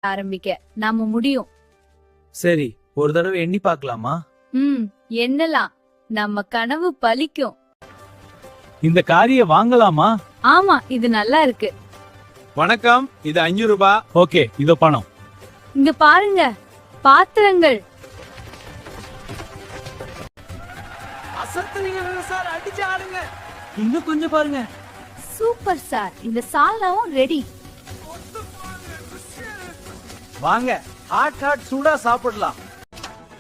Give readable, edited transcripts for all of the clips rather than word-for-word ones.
ஆரம்பிக்க நாம முடியும். சரி, ஒரு தடவை எண்ணி பார்க்கலாமா? என்னலாம் நம்ம கனவு பலிக்கும். இந்த காரிய வாங்கலாமா? ஆமா, இது நல்லா இருக்கு. வணக்கம், இது 5 ரூபாய். ஓகே, இதோ பணம். இங்க பாருங்க, பாத்திரங்கள். சார், அடிச்சு ஆடுங்க. இன்னும் கொஞ்சம் பாருங்க. சூப்பர் சார், இந்த சால்னாவும் ரெடி. வாங்க, ஹாட் சூடா சாப்பிடலாம்.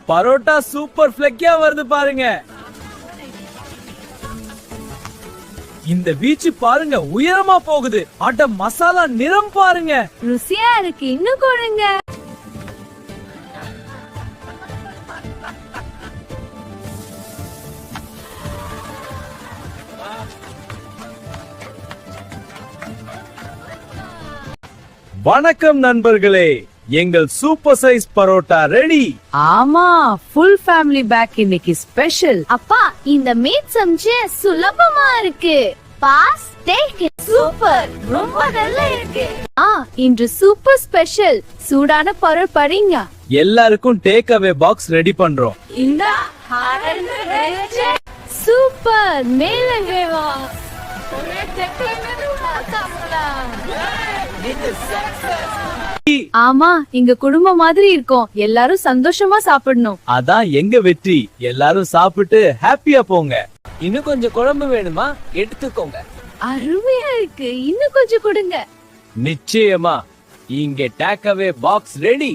பரோட்டா சூப்பர் ஃப்ளெக்கியா வருது பாருங்க. இந்த பீச் பாருங்க, உயரமா போகுது. அட மசாலா நிறம் பாருங்க, ருசியா இருக்கு. இன்னும் கொடுங்க. வணக்கம் நண்பர்களே, எங்கள் சூப்பர் சைஸ் பரோட்டா ரெடி. ஆமா, ஃபுல் ஃபேமிலி பேக் இன்னைக்கு ஸ்பெஷல். அப்பா, இந்த மீட் சமைச்சு சுலபமா இருக்கு. பாஸ் டேக் சூப்பர், ரொம்ப நல்லா இருக்கு. இன்று சூப்பர் ஸ்பெஷல் சூடான பரோட்டா படிங்க. எல்லாருக்கும் டேக் அவே பாக்ஸ் ரெடி பண்றோம். இந்த சூப்பர் மேலே வா. ஆமா, இங்க குடும்பம் மாதிரி இருக்கும். எல்லாரும் சந்தோஷமா சாப்பிடணும். அதான் எங்க வெற்றி. எல்லாரும் சாப்பிட்டு ஹாப்பியா போங்க. இன்னும் கொஞ்சம் குழம்பு வேணுமா? எடுத்துக்கோங்க. அருமையா இருக்கு. இன்னும் கொஞ்சம் கொடுங்க. நிச்சயமா. இங்க டேக் அவே பாக்ஸ் ரெடி.